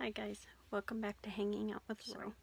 Hi guys, welcome back to Hanging Out with Lori.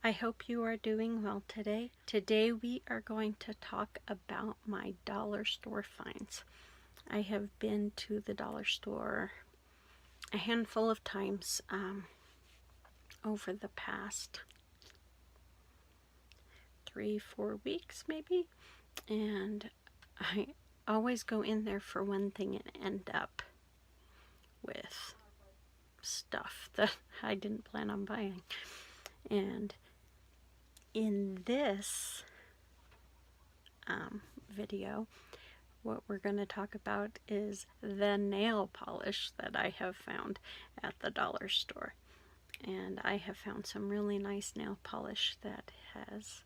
I hope you are doing well today. Today we are going to talk about my dollar store finds. I have been to the dollar store a handful of times over the past 3-4 weeks maybe, and I always go in there for one thing and end up with stuff that I didn't plan on buying. And in this video, what we're going to talk about is the nail polish that I have found at the dollar store. And I have found some really nice nail polish that has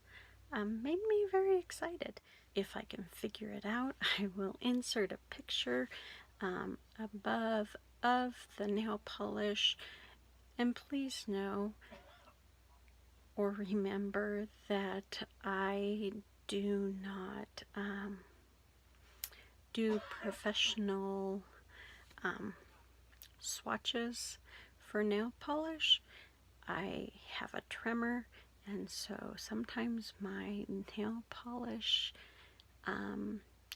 made me very excited. If I can figure it out, I will insert a picture above of the nail polish. And please know or remember that I do not do professional swatches for nail polish. I have a trimmer, and so sometimes my nail polish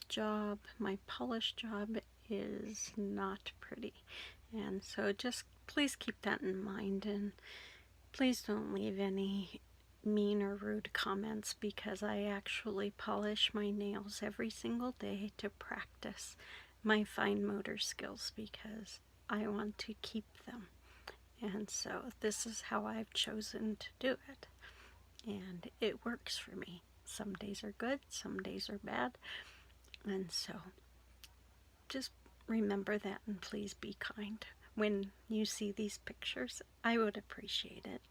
job, my polish job is not pretty, and so just please keep that in mind, and please don't leave any mean or rude comments, because I actually polish my nails every single day to practice my fine motor skills, because I want to keep them. And so this is how I've chosen to do it, and it works for me. Some days are good, some days are bad, and so just remember that, and please be kind when you see these pictures. I would appreciate it.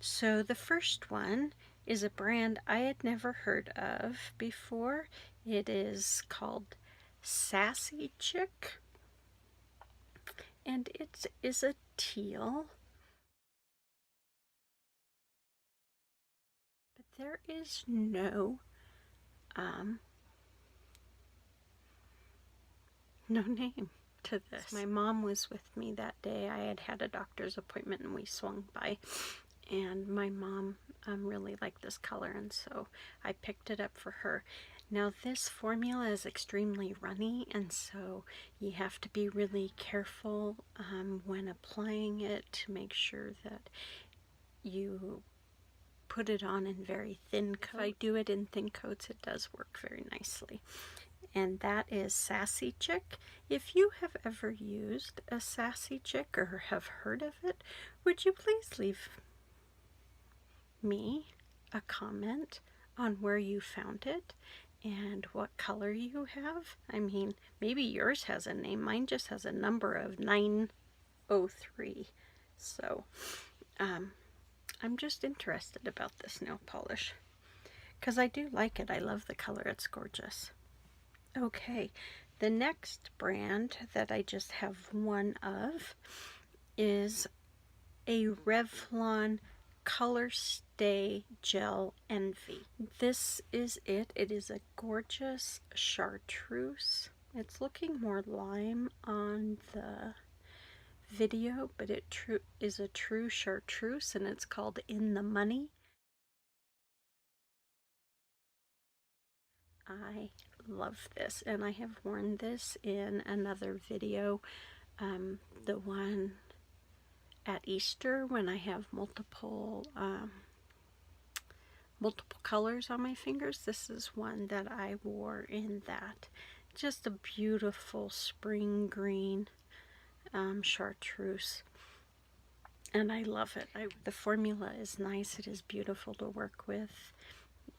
So the first one is a brand I had never heard of before. It is called Sassy Chick, and it is a teal. But there is no name to this. My mom was with me that day. I had a doctor's appointment and we swung by, and my mom really liked this color, and so I picked it up for her. Now this formula is extremely runny, and so you have to be really careful when applying it to make sure that you put it on in very thin coats. If I do it in thin coats, it does work very nicely. And that is Sassy Chick. If you have ever used a Sassy Chick or have heard of it, would you please leave me a comment on where you found it and what color you have? I mean, maybe yours has a name. Mine just has a number of 903. So I'm just interested about this nail polish because I do like it. I love the color. It's gorgeous. Okay, the next brand that I just have one of is a Revlon Color Stay Gel Envy. This is it. It is a gorgeous chartreuse. It's looking more lime on the video, but it is a true chartreuse, and it's called In the Money. I love this, and I have worn this in another video, the one at Easter when I have multiple colors on my fingers. This is one that I wore in that. Just a beautiful spring green chartreuse, and I love it. The formula is nice. It is beautiful to work with.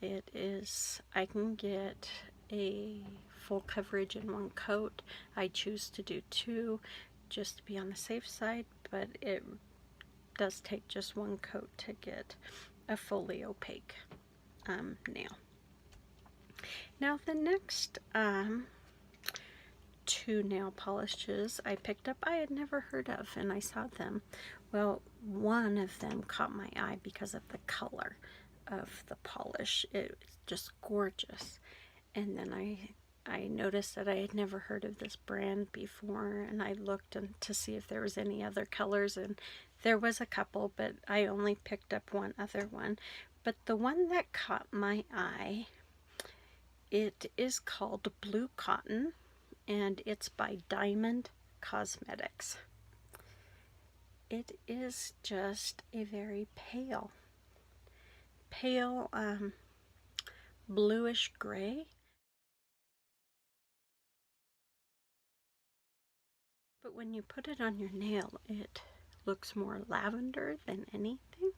It is, I can get a full coverage in one coat. I choose to do 2 just to be on the safe side, but it does take just one coat to get a fully opaque nail. Now the next 2 nail polishes I picked up I had never heard of, and I saw them. Well, one of them caught my eye because of the color of the polish. It's just gorgeous. And then I I noticed that I had never heard of this brand before, and I looked to see if there was any other colors, and there was a couple, but I only picked up one other one. But the one that caught my eye, it is called Blue Cotton, and it's by Diamond Cosmetics. It is just a very pale bluish gray. But when you put it on your nail, it looks more lavender than anything.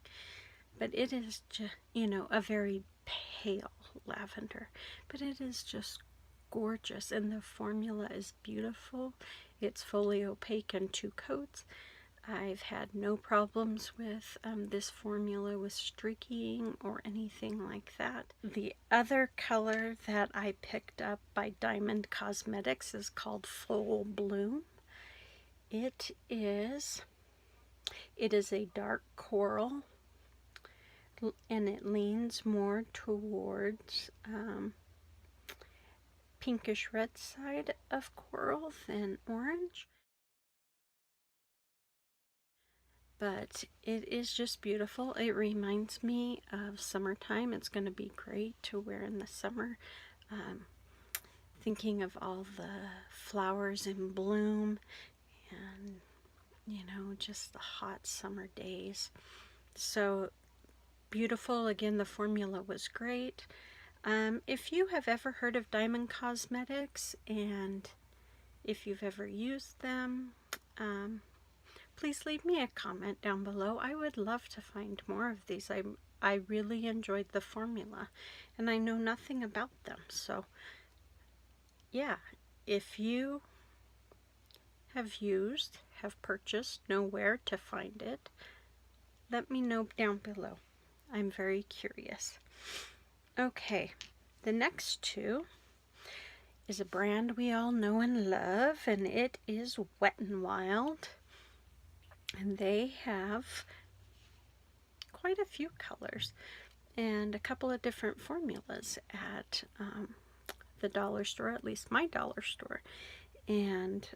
But it is just, you know, a very pale lavender. But it is just gorgeous, and the formula is beautiful. It's fully opaque in 2 coats. I've had no problems with this formula with streaking or anything like that. The other color that I picked up by Diamond Cosmetics is called Full Bloom. It is a dark coral, and it leans more towards pinkish red side of coral than orange. But it is just beautiful. It reminds me of summertime. It's going to be great to wear in the summer. Thinking of all the flowers in bloom, and you know, just the hot summer days. So beautiful. Again, the formula was great. If you have ever heard of Diamond Cosmetics, and if you've ever used them, please leave me a comment down below. I would love to find more of these. I really enjoyed the formula, and I know nothing about them. So yeah, if you have purchased, know where to find it, let me know down below. I'm very curious. Okay, the next 2 is a brand we all know and love, and it is Wet n Wild. And they have quite a few colors and a couple of different formulas at the dollar store, at least my dollar store. And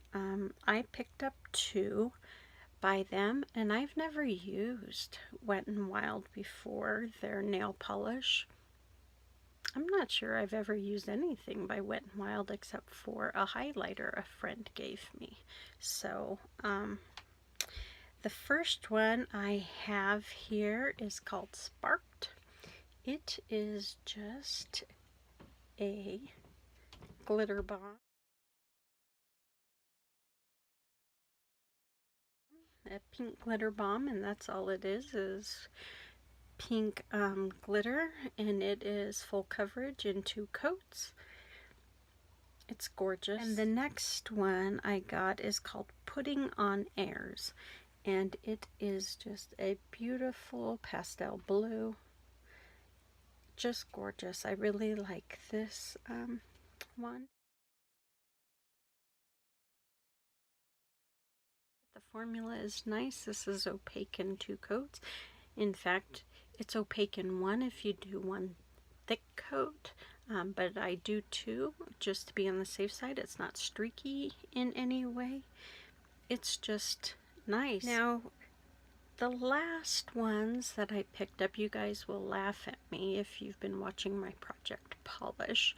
I picked up 2 by them, and I've never used Wet n Wild before, their nail polish. I'm not sure I've ever used anything by Wet n Wild except for a highlighter a friend gave me. So the first one I have here is called Sparked. It is just a glitter bomb. A pink glitter bomb, and that's all it is pink glitter, and it is full coverage in 2 coats. It's gorgeous. And the next one I got is called Putting on Airs, and it is just a beautiful pastel blue. Just gorgeous. I really like this one. The formula is nice. This is opaque in 2 coats. In fact, it's opaque in 1 if you do 1 thick coat, but I do 2 just to be on the safe side. It's not streaky in any way. It's just nice. Now, the last ones that I picked up, you guys will laugh at me if you've been watching my Project Polish.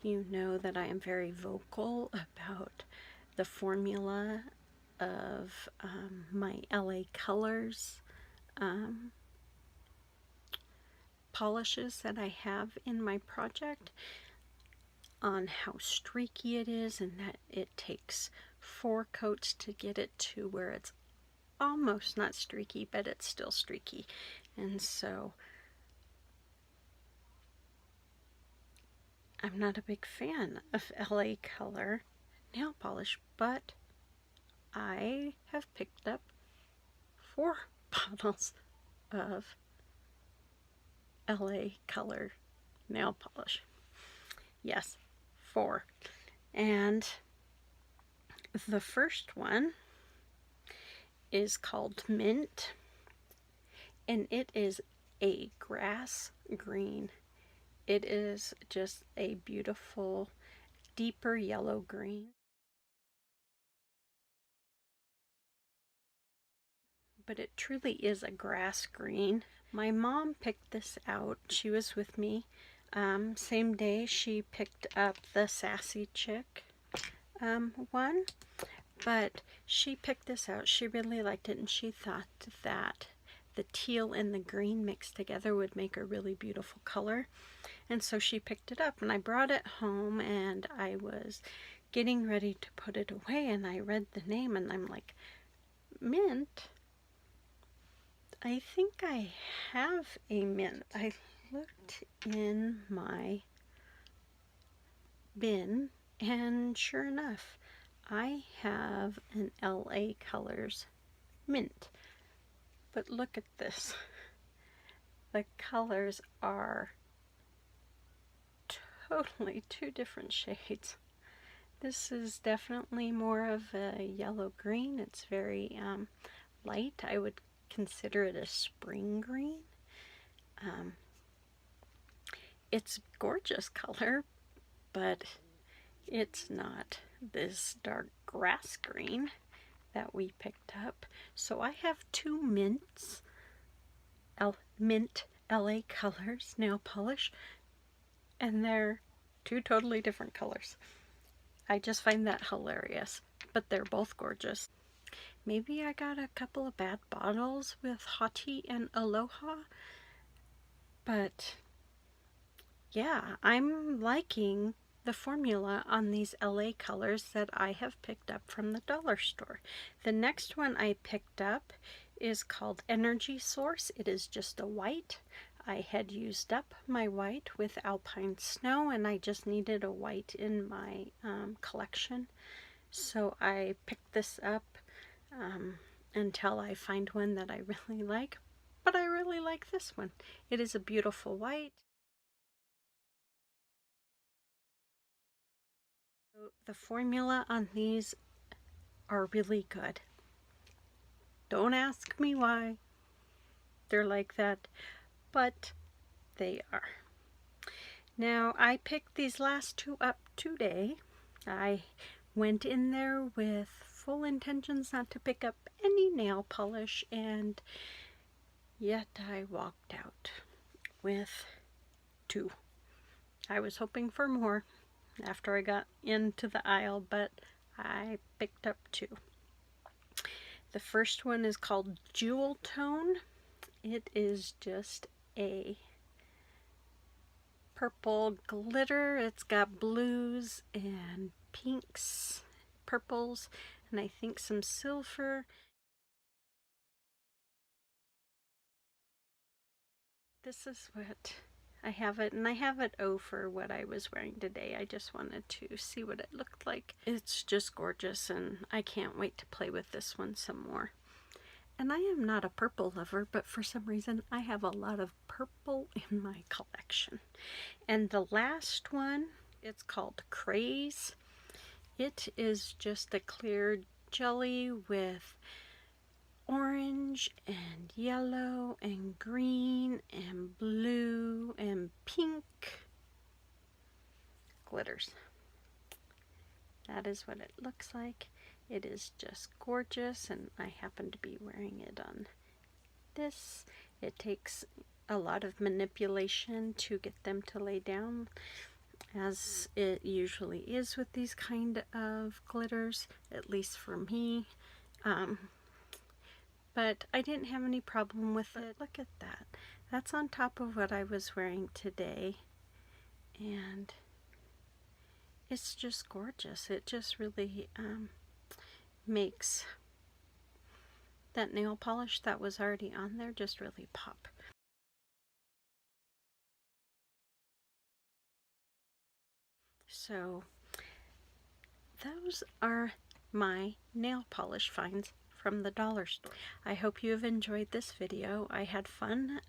You know that I am very vocal about the formula of my LA Colors polishes that I have in my project, on how streaky it is, and that it takes 4 coats to get it to where it's almost not streaky, but it's still streaky. And so I'm not a big fan of LA Color nail polish, but I have picked up 4 bottles of LA Color nail polish. Yes, 4. And the first one is called Mint, and it is a grass green. It is just a beautiful deeper yellow green. But it truly is a grass green. My mom picked this out. She was with me. Same day she picked up the Sassy Chick one. But she picked this out. She really liked it, and she thought that the teal and the green mixed together would make a really beautiful color. And so she picked it up, and I brought it home, and I was getting ready to put it away, and I read the name, and I'm like, mint? I think I have a mint. I looked in my bin, and sure enough, I have an LA Colors mint. But look at this. The colors are totally two different shades. This is definitely more of a yellow green. It's very light. I would consider it a spring green. It's gorgeous color, but it's not this dark grass green that we picked up. So I have two mints, mint LA Colors nail polish, and they're two totally different colors. I just find that hilarious, but they're both gorgeous. Maybe I got a couple of bad bottles with Haughty and Aloha, but yeah, I'm liking the formula on these LA Colors that I have picked up from the dollar store. The next one I picked up is called Energy Source. It is just a white. I had used up my white with Alpine Snow, and I just needed a white in my collection. So I picked this up until I find one that I really like. But I really like this one. It is a beautiful white. So the formula on these are really good. Don't ask me why they're like that, but they are. Now, I picked these last two up today. I went in there with full intentions not to pick up any nail polish, and yet I walked out with two. I was hoping for more after I got into the aisle, but I picked up two. The first one is called Jewel Tone. It is just a purple glitter. It's got blues and pinks, purples, and I think some silver. This is what I have it, and I have it for what I was wearing today. I just wanted to see what it looked like. It's just gorgeous, and I can't wait to play with this one some more. And I am not a purple lover, but for some reason I have a lot of purple in my collection. And the last one, it's called Craze. It is just a clear jelly with orange and yellow and green and blue and pink glitters. That is what it looks like. It is just gorgeous, and I happen to be wearing it on this. It takes a lot of manipulation to get them to lay down, as it usually is with these kind of glitters, at least for me. But I didn't have any problem with it. Look at that. That's on top of what I was wearing today, and it's just gorgeous. It just really makes that nail polish that was already on there just really pop. So those are my nail polish finds from the dollar store. I hope you have enjoyed this video. I had fun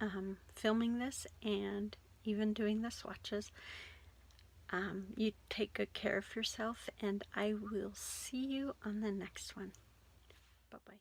filming this and even doing the swatches. You take good care of yourself, and I will see you on the next one. Bye-bye.